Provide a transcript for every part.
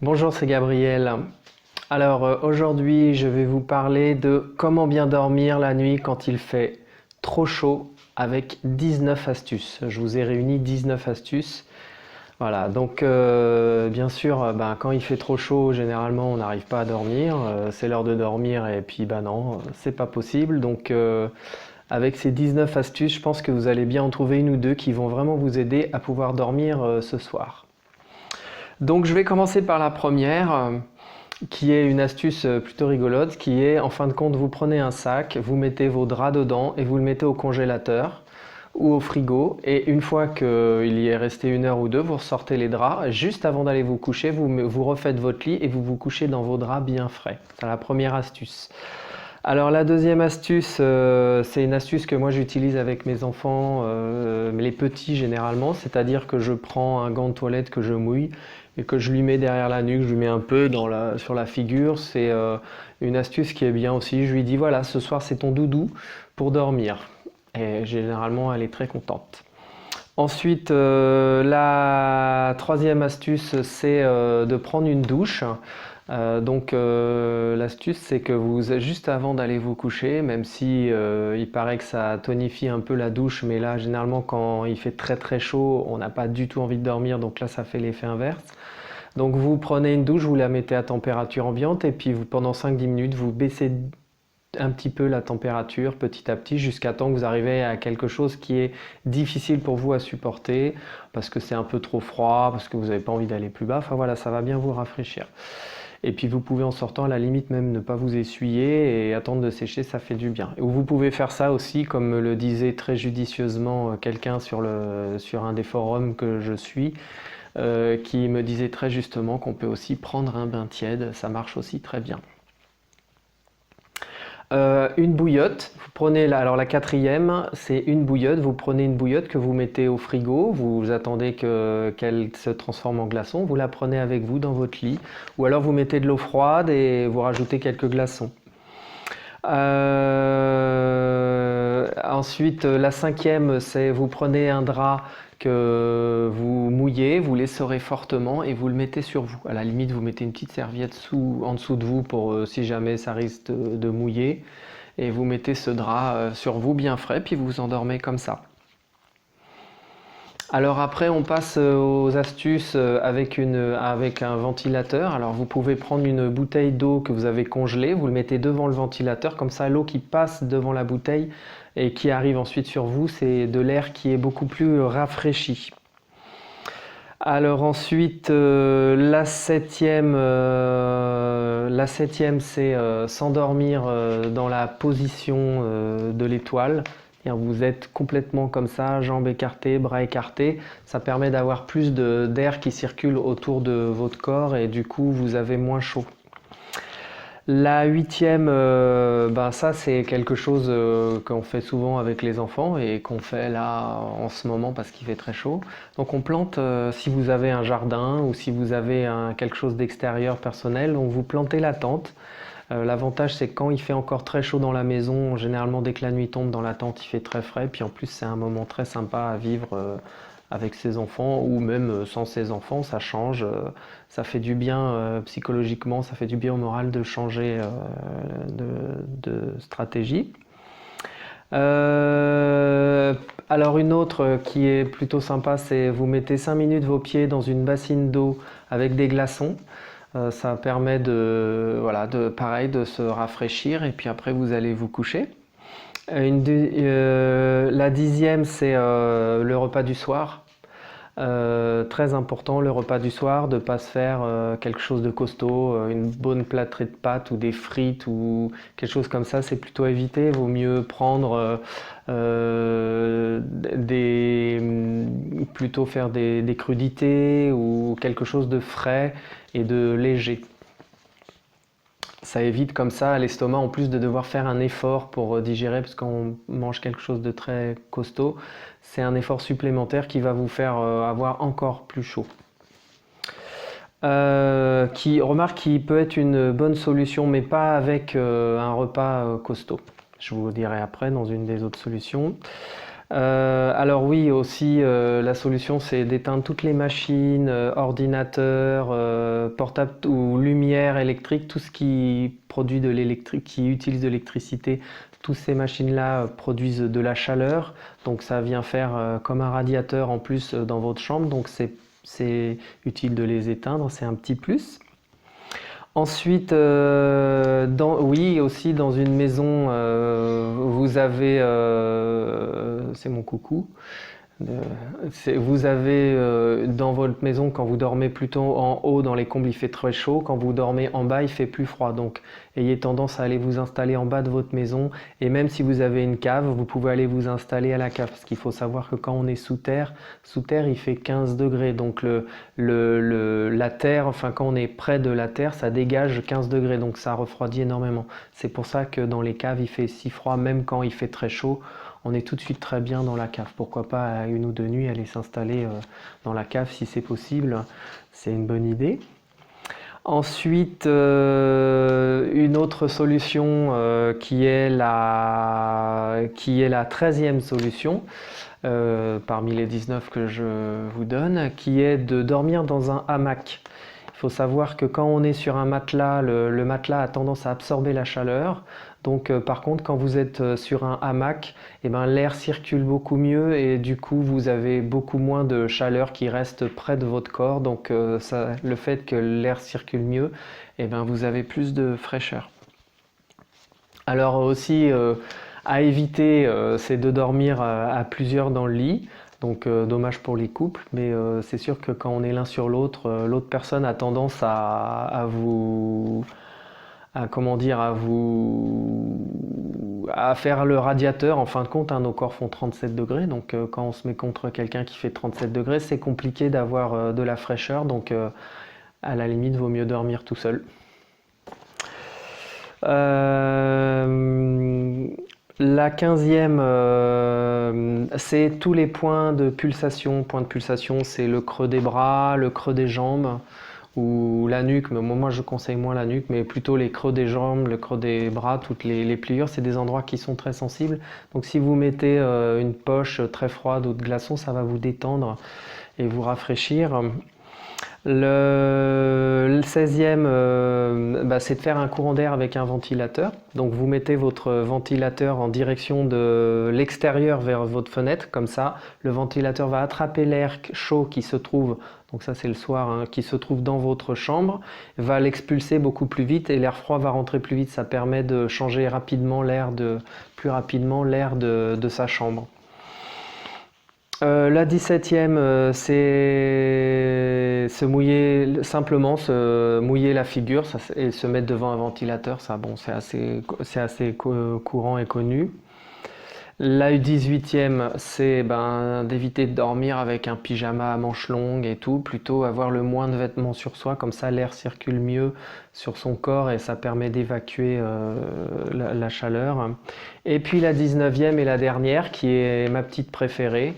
Bonjour, c'est Gabriel. Alors aujourd'hui, je vais vous parler de comment bien dormir la nuit quand il fait trop chaud avec 19 astuces. Je vous ai réuni 19 astuces. Voilà, donc bien sûr, quand il fait trop chaud, généralement on n'arrive pas à dormir. C'est l'heure de dormir et puis non, c'est pas possible. Donc avec ces 19 astuces, je pense que vous allez bien en trouver une ou deux qui vont vraiment vous aider à pouvoir dormir ce soir. Donc je vais commencer par la première, qui est une astuce plutôt rigolote, qui est en fin de compte, vous prenez un sac, vous mettez vos draps dedans et vous le mettez au congélateur ou au frigo. Et une fois qu'il y est resté une heure ou deux, vous ressortez les draps. Juste avant d'aller vous coucher, vous refaites votre lit et vous vous couchez dans vos draps bien frais. C'est la première astuce. Alors la deuxième astuce, c'est une astuce que moi j'utilise avec mes enfants, les petits généralement, c'est-à-dire que je prends un gant de toilette que je mouille et que je lui mets derrière la nuque, je lui mets un peu sur la figure. C'est une astuce qui est bien aussi. Je lui dis voilà, ce soir c'est ton doudou pour dormir. Et généralement elle est très contente. Ensuite, la troisième astuce, c'est de prendre une douche. L'astuce, c'est que juste avant d'aller vous coucher, même si il paraît que ça tonifie un peu la douche, mais là, généralement, quand il fait très très chaud, on n'a pas du tout envie de dormir, donc là, ça fait l'effet inverse. Donc vous prenez une douche, vous la mettez à température ambiante, et puis pendant 5-10 minutes, vous baissez un petit peu la température petit à petit jusqu'à temps que vous arrivez à quelque chose qui est difficile pour vous à supporter parce que c'est un peu trop froid, parce que vous n'avez pas envie d'aller plus bas. Enfin voilà, ça va bien vous rafraîchir. Et puis vous pouvez en sortant à la limite même ne pas vous essuyer et attendre de sécher, ça fait du bien. Et vous pouvez faire ça aussi, comme me le disait très judicieusement quelqu'un sur un des forums que je suis, qui me disait très justement qu'on peut aussi prendre un bain tiède, ça marche aussi très bien. Une bouillotte, vous prenez alors la quatrième, c'est une bouillotte. Vous prenez une bouillotte que vous mettez au frigo, vous attendez qu'elle se transforme en glaçon, vous la prenez avec vous dans votre lit, ou alors vous mettez de l'eau froide et vous rajoutez quelques glaçons. Ensuite, la cinquième, c'est vous prenez un drap que vous mouillez, vous l'essorez fortement et vous le mettez sur vous. À la limite, vous mettez une petite serviette en dessous de vous pour si jamais ça risque de mouiller. Et vous mettez ce drap sur vous bien frais, puis vous vous endormez comme ça. Alors après, on passe aux astuces avec un ventilateur. Alors vous pouvez prendre une bouteille d'eau que vous avez congelée, vous le mettez devant le ventilateur, comme ça l'eau qui passe devant la bouteille et qui arrive ensuite sur vous, c'est de l'air qui est beaucoup plus rafraîchi. Alors ensuite, la septième, c'est s'endormir dans la position de l'étoile. Vous êtes complètement comme ça, jambes écartées, bras écartés. Ça permet d'avoir plus d'air qui circule autour de votre corps et du coup vous avez moins chaud. La huitième, ça c'est quelque chose qu'on fait souvent avec les enfants et qu'on fait là en ce moment parce qu'il fait très chaud. Donc on plante, si vous avez un jardin ou si vous avez quelque chose d'extérieur personnel, donc vous plantez la tente. L'avantage c'est que quand il fait encore très chaud dans la maison, généralement dès que la nuit tombe dans la tente il fait très frais, puis en plus c'est un moment très sympa à vivre avec ses enfants ou même sans ses enfants, ça change, ça fait du bien psychologiquement, ça fait du bien au moral de changer de stratégie. Alors une autre qui est plutôt sympa, c'est vous mettez 5 minutes vos pieds dans une bassine d'eau avec des glaçons. Ça permet pareil, de se rafraîchir et puis après vous allez vous coucher. La dixième, c'est le repas du soir. Très important le repas du soir, de ne pas se faire quelque chose de costaud, une bonne plâtrée de pâtes ou des frites ou quelque chose comme ça, c'est plutôt à éviter. Il vaut mieux prendre plutôt faire des crudités ou quelque chose de frais et de léger. Ça évite comme ça à l'estomac, en plus de devoir faire un effort pour digérer, parce qu'on mange quelque chose de très costaud, c'est un effort supplémentaire qui va vous faire avoir encore plus chaud. Qui peut être une bonne solution, mais pas avec un repas costaud. Je vous dirai après dans une des autres solutions. Alors oui, aussi la solution c'est d'éteindre toutes les machines, ordinateurs, portables ou lumière électrique, tout ce qui produit de l'électrique, qui utilise de l'électricité. Toutes ces machines-là produisent de la chaleur, donc ça vient faire comme un radiateur en plus dans votre chambre, donc c'est utile de les éteindre, c'est un petit plus. Ensuite, oui, aussi dans une maison, vous avez, c'est mon coucou, euh, vous avez dans votre maison, quand vous dormez plutôt en haut dans les combles, il fait très chaud. Quand vous dormez en bas, il fait plus froid. Donc, ayez tendance à aller vous installer en bas de votre maison. Et même si vous avez une cave, vous pouvez aller vous installer à la cave. Parce qu'il faut savoir que quand on est sous terre, il fait 15 degrés. Donc, la terre, enfin, quand on est près de la terre, ça dégage 15 degrés. Donc, ça refroidit énormément. C'est pour ça que dans les caves, il fait si froid, même quand il fait très chaud. On est tout de suite très bien dans la cave. Pourquoi pas à une ou deux nuits aller s'installer dans la cave si c'est possible. C'est une bonne idée. Ensuite, une autre solution qui est la 13e solution parmi les 19 que je vous donne, qui est de dormir dans un hamac. Il faut savoir que quand on est sur un matelas, le matelas a tendance à absorber la chaleur. Donc par contre, quand vous êtes sur un hamac, eh ben, l'air circule beaucoup mieux et du coup, vous avez beaucoup moins de chaleur qui reste près de votre corps. Donc le fait que l'air circule mieux, eh ben, vous avez plus de fraîcheur. Alors aussi, à éviter, c'est de dormir à plusieurs dans le lit. Donc dommage pour les couples, mais c'est sûr que quand on est l'un sur l'autre, l'autre personne a tendance à vous, comment dire, à faire le radiateur. En fin de compte, hein, nos corps font 37 degrés, donc quand on se met contre quelqu'un qui fait 37 degrés, c'est compliqué d'avoir de la fraîcheur, donc à la limite, vaut mieux dormir tout seul. La 15e, c'est tous les points de pulsation. Point de pulsation, c'est le creux des bras, le creux des jambes ou la nuque. Mais moi, je conseille moins la nuque, mais plutôt les creux des jambes, le creux des bras, toutes les pliures. C'est des endroits qui sont très sensibles. Donc si vous mettez une poche très froide ou de glaçons, ça va vous détendre et vous rafraîchir. Le 16e, c'est de faire un courant d'air avec un ventilateur. Donc vous mettez votre ventilateur en direction de l'extérieur vers votre fenêtre, comme ça le ventilateur va attraper l'air chaud qui se trouve, donc ça c'est le soir, hein, qui se trouve dans votre chambre, va l'expulser beaucoup plus vite et l'air froid va rentrer plus vite. Ça permet de changer plus rapidement l'air de sa chambre. La 17e, c'est simplement se mouiller la figure et se mettre devant un ventilateur. Ça, bon, c'est assez courant et connu. La 18e, c'est d'éviter de dormir avec un pyjama à manches longues et tout, plutôt avoir le moins de vêtements sur soi, comme ça l'air circule mieux sur son corps et ça permet d'évacuer la chaleur. Et puis la 19e et la dernière, qui est ma petite préférée,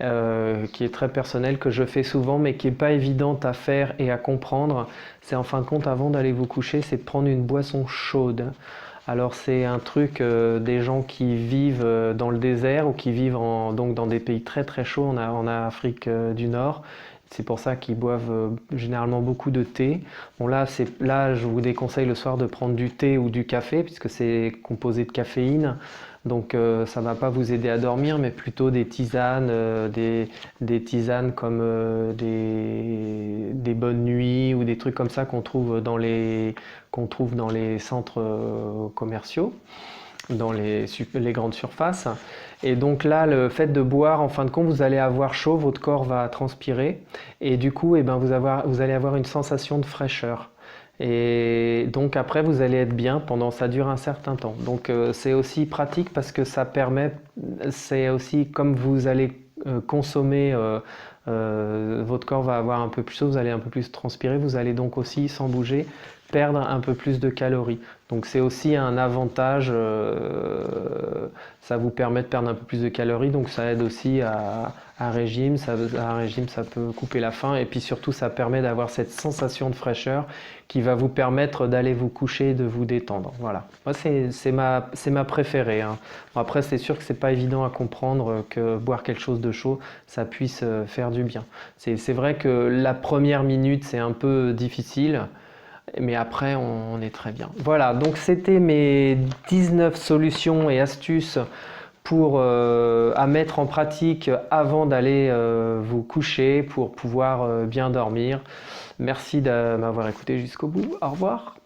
qui est très personnelle, que je fais souvent mais qui n'est pas évidente à faire et à comprendre, c'est en fin de compte, avant d'aller vous coucher, c'est de prendre une boisson chaude. Alors c'est un truc des gens qui vivent dans le désert ou qui vivent donc dans des pays très très chauds en Afrique du Nord. C'est pour ça qu'ils boivent généralement beaucoup de thé. Bon là, je vous déconseille le soir de prendre du thé ou du café puisque c'est composé de caféine. Donc ça ne va pas vous aider à dormir, mais plutôt des tisanes, des tisanes comme des bonnes nuits ou des trucs comme ça qu'on trouve dans les centres commerciaux, dans les grandes surfaces. Et donc là, le fait de boire, en fin de compte, vous allez avoir chaud, votre corps va transpirer et du coup, vous allez avoir une sensation de fraîcheur. Et donc après, vous allez être bien ça dure un certain temps. Donc c'est aussi pratique parce que c'est aussi comme vous allez consommer, votre corps va avoir un peu plus chaud, vous allez un peu plus transpirer, vous allez donc aussi, sans bouger, perdre un peu plus de calories. Donc c'est aussi un avantage, ça vous permet de perdre un peu plus de calories, donc ça aide aussi à régime, un régime ça peut couper la faim, et puis surtout ça permet d'avoir cette sensation de fraîcheur qui va vous permettre d'aller vous coucher et de vous détendre. Voilà, moi c'est ma préférée, hein. Bon, après c'est sûr que c'est pas évident à comprendre que boire quelque chose de chaud ça puisse faire du bien. C'est vrai que la première minute c'est un peu difficile, mais après on est très bien. Voilà, donc c'était mes 19 solutions et astuces à mettre en pratique avant d'aller vous coucher pour pouvoir bien dormir. Merci de m'avoir écouté jusqu'au bout. Au revoir.